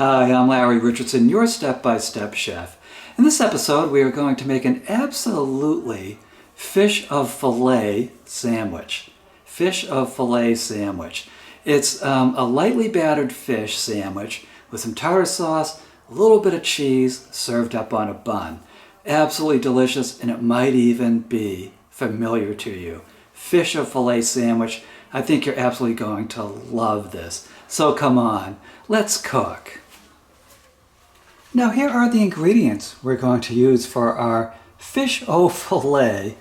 Hi, I'm Larry Richardson, your step-by-step chef. In this episode, we are going to make an absolutely fish of filet sandwich. Fish of filet sandwich. It's a lightly battered fish sandwich with some tartar sauce, a little bit of cheese, served up on a bun. Absolutely delicious, and it might even be familiar to you. Fish of filet sandwich. I think you're absolutely going to love this. So come on, let's cook. Now here are the ingredients we're going to use for our fish au filet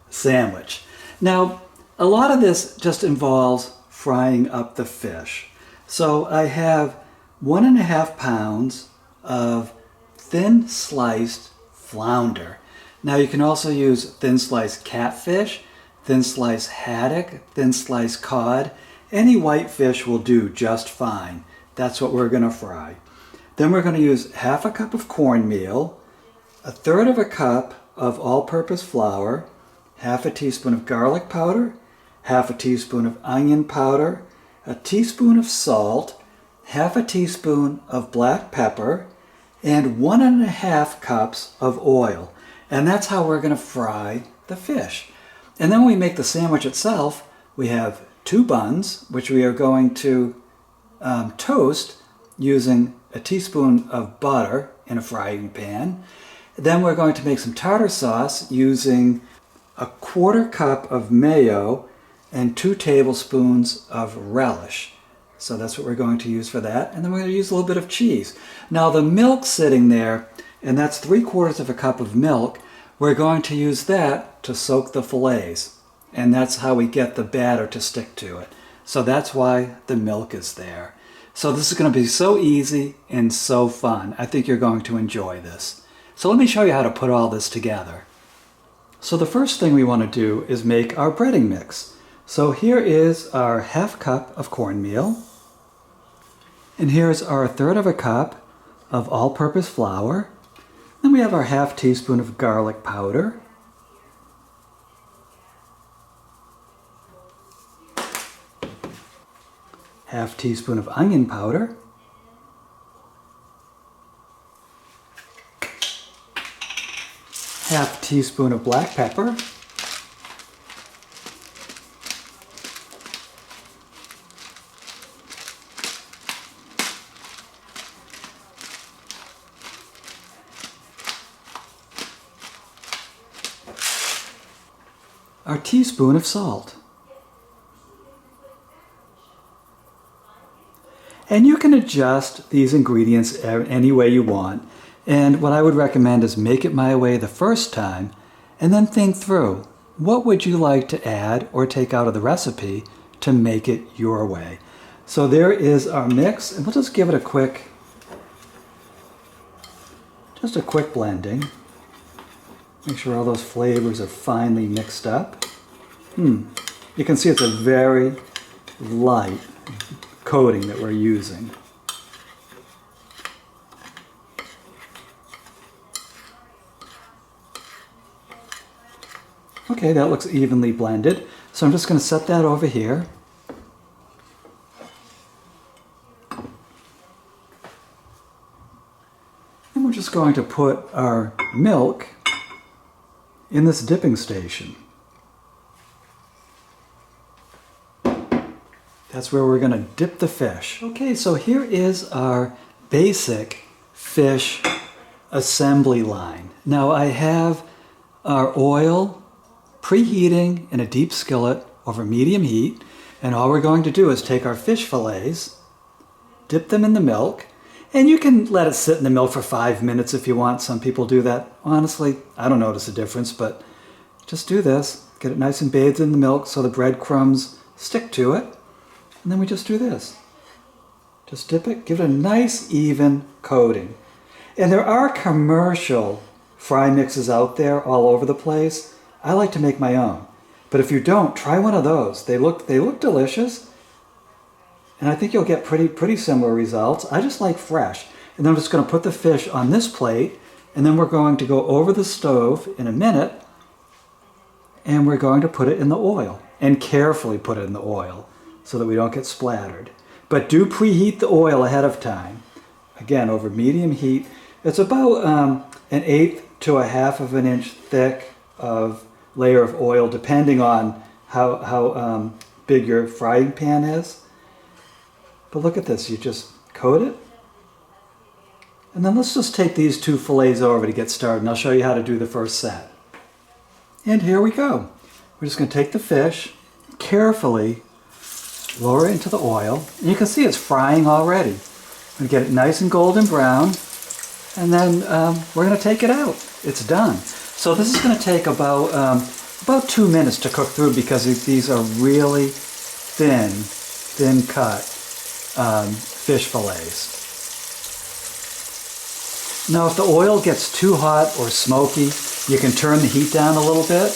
sandwich. Now, a lot of this just involves frying up the fish. So I have 1.5 pounds of thin sliced flounder. Now you can also use thin sliced catfish, thin sliced haddock, thin sliced cod. Any white fish will do just fine. That's what we're going to fry. Then we're going to use half a cup of cornmeal, 1/3 cup of all-purpose flour, half a teaspoon of garlic powder, half a teaspoon of onion powder, a teaspoon of salt, half a teaspoon of black pepper, and 1.5 cups of oil. And that's how we're going to fry the fish. And then when we make the sandwich itself, we have 2 buns, which we are going to toast using a teaspoon of butter in a frying pan. Then we're going to make some tartar sauce using 1/4 cup of mayo and 2 tablespoons of relish. So that's what we're going to use for that. And then we're going to use a little bit of cheese. Now the milk sitting there, and that's 3/4 cup of milk, we're going to use that to soak the fillets. And that's how we get the batter to stick to it. So that's why the milk is there. So this is going to be so easy and so fun. I think you're going to enjoy this. So let me show you how to put all this together. So the first thing we want to do is make our breading mix. So here is our 1/2 cup of cornmeal. And here's our 1/3 cup of all-purpose flour. Then we have our 1/2 teaspoon of garlic powder. Half teaspoon of onion powder, half teaspoon of black pepper, our teaspoon of salt. And you can adjust these ingredients any way you want. And what I would recommend is make it my way the first time and then think through, what would you like to add or take out of the recipe to make it your way? So there is our mix, and we'll just give it a quick blending. Make sure all those flavors are finely mixed up. You can see it's a very light coating that we're using. Okay, that looks evenly blended. So I'm just going to set that over here. And we're just going to put our milk in this dipping station. That's where we're going to dip the fish. Okay, so here is our basic fish assembly line. Now I have our oil preheating in a deep skillet over medium heat, and all we're going to do is take our fish fillets, dip them in the milk, and you can let it sit in the milk for 5 minutes if you want. Some people do that. Honestly, I don't notice a difference, but just do this. Get it nice and bathed in the milk so the breadcrumbs stick to it. And then we just do this. Just dip it, give it a nice even coating. And there are commercial fry mixes out there all over the place. I like to make my own. But if you don't, try one of those. They look delicious. And I think you'll get pretty similar results. I just like fresh. And then I'm just going to put the fish on this plate, and then we're going to go over the stove in a minute, and we're going to put it in the oil, and carefully put it in the oil so that we don't get splattered. But do preheat the oil ahead of time. again, over medium heat. It's about 1/8 to 1/2 of an inch thick of layer of oil, depending on how big your frying pan is. But look at this, you just coat it. And then let's just take these 2 fillets over to get started, and I'll show you how to do the first set. And here we go. We're just going to take the fish, carefully lower it into the oil. And you can see it's frying already. We're going to get it nice and golden brown, and then we're going to take it out. It's done. So this is going to take about 2 minutes to cook through, because these are really thin cut fish fillets. Now if the oil gets too hot or smoky, you can turn the heat down a little bit.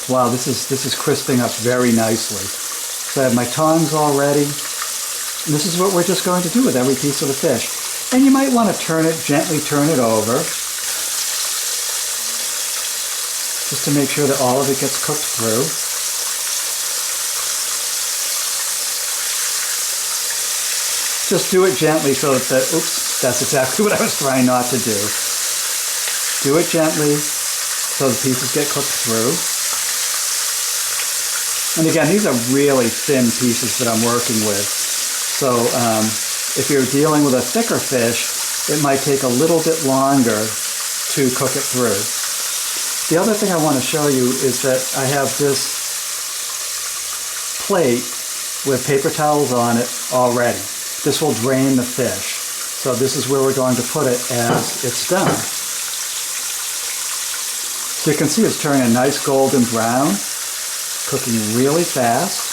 Wow, this is crisping up very nicely. So I have my tongs all ready. And this is what we're just going to do with every piece of the fish. And you might want to gently turn it over, just to make sure that all of it gets cooked through. Just do it gently so that, oops, that's exactly what I was trying not to do. Do it gently so the pieces get cooked through. And again, these are really thin pieces that I'm working with. So if you're dealing with a thicker fish, it might take a little bit longer to cook it through. The other thing I want to show you is that I have this plate with paper towels on it already. This will drain the fish. So this is where we're going to put it as it's done. So you can see it's turning a nice golden brown, cooking really fast.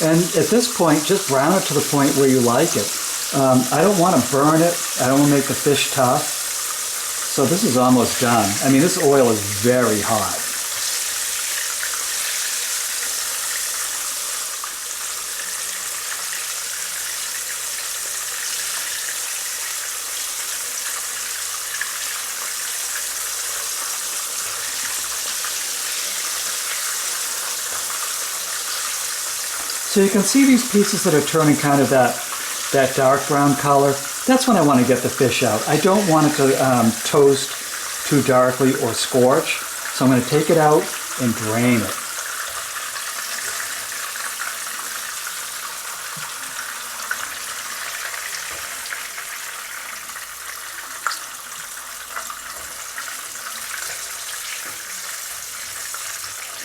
And at this point, just brown it to the point where you like it. I don't want to burn it. I don't want to make the fish tough. So this is almost done. I mean, this oil is very hot. So you can see these pieces that are turning kind of that dark brown color. That's when I want to get the fish out. I don't want it to toast too darkly or scorch. So I'm going to take it out and drain it.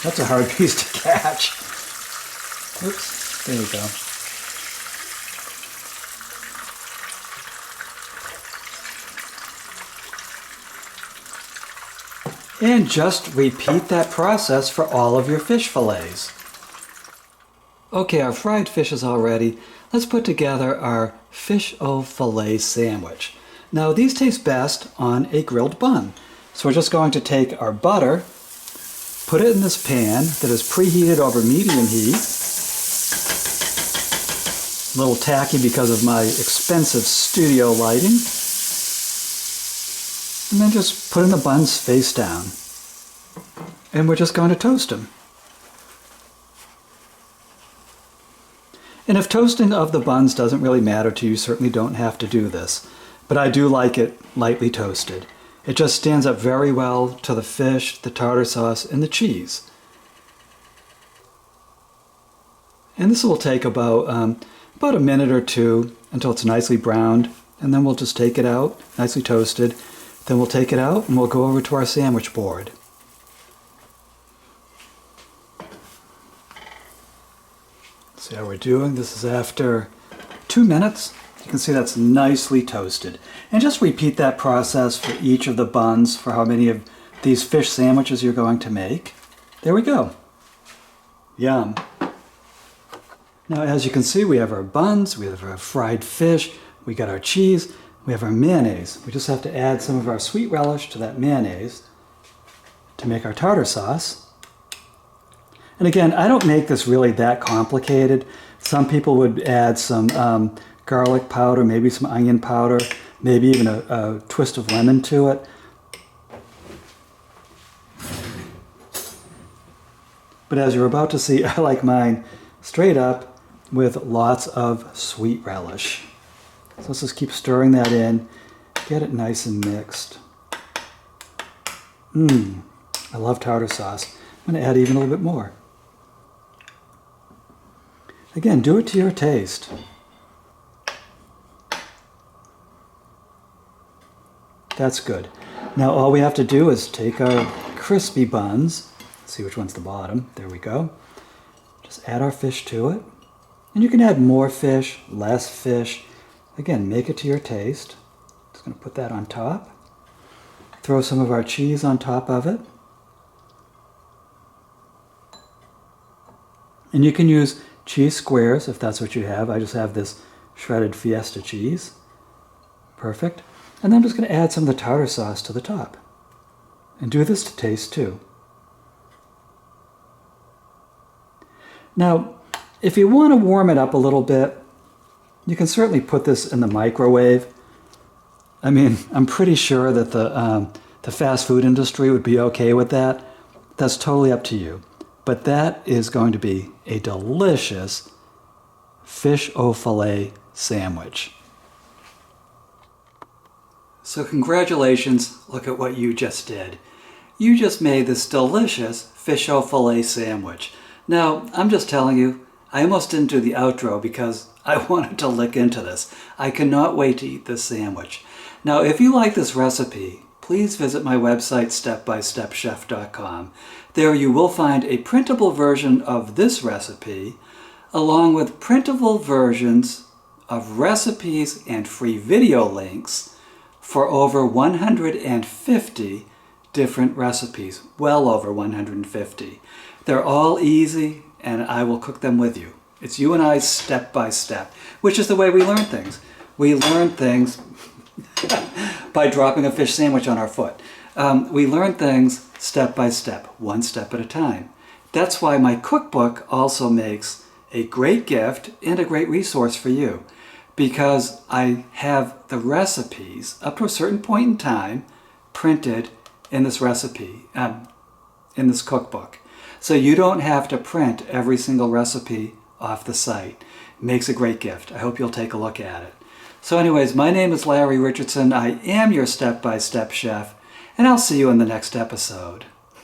That's a hard piece to catch. Oops, there we go. And just repeat that process for all of your fish fillets. Okay, our fried fish is all ready. Let's put together our fish au filet sandwich. Now these taste best on a grilled bun. So we're just going to take our butter, put it in this pan that is preheated over medium heat. A little tacky because of my expensive studio lighting. And then just put in the buns face down. And we're just going to toast them. And if toasting of the buns doesn't really matter to you, you certainly don't have to do this. But I do like it lightly toasted. It just stands up very well to the fish, the tartar sauce, and the cheese. And this will take about a minute or two until it's nicely browned, and then we'll just take it out, nicely toasted. Then we'll take it out and we'll go over to our sandwich board. See how we're doing? This is after 2 minutes. You can see that's nicely toasted. And just repeat that process for each of the buns for how many of these fish sandwiches you're going to make. There we go. Yum. Now, as you can see, we have our buns, we have our fried fish, we got our cheese, we have our mayonnaise. We just have to add some of our sweet relish to that mayonnaise to make our tartar sauce. And again, I don't make this really that complicated. Some people would add some garlic powder, maybe some onion powder, maybe even a twist of lemon to it. But as you're about to see, I like mine straight up with lots of sweet relish. So let's just keep stirring that in, get it nice and mixed. I love tartar sauce. I'm going to add even a little bit more. Again, do it to your taste. That's good. Now all we have to do is take our crispy buns. Let's see which one's the bottom. There we go. Just add our fish to it. And you can add more fish, less fish. Again, make it to your taste. Just going to put that on top. Throw some of our cheese on top of it. And you can use cheese squares if that's what you have. I just have this shredded Fiesta cheese. Perfect. And then I'm just going to add some of the tartar sauce to the top. And do this to taste too. Now, if you want to warm it up a little bit, you can certainly put this in the microwave. I mean, I'm pretty sure that the fast food industry would be okay with that. That's totally up to you. But that is going to be a delicious fish au filet sandwich. So congratulations, look at what you just did. You just made this delicious fish au filet sandwich. Now, I'm just telling you, I almost didn't do the outro because I wanted to lick into this. I cannot wait to eat this sandwich. Now, if you like this recipe, please visit my website, stepbystepchef.com. There you will find a printable version of this recipe, along with printable versions of recipes and free video links for over 150 different recipes, well over 150. They're all easy, and I will cook them with you. It's you and I step by step, which is the way we learn things. We learn things by dropping a fish sandwich on our foot. We learn things step by step, one step at a time. That's why my cookbook also makes a great gift and a great resource for you, because I have the recipes up to a certain point in time printed in this recipe, in this cookbook. So you don't have to print every single recipe off the site. It makes a great gift. I hope you'll take a look at it. So anyways, my name is Larry Richardson. I am your step-by-step chef, and I'll see you in the next episode.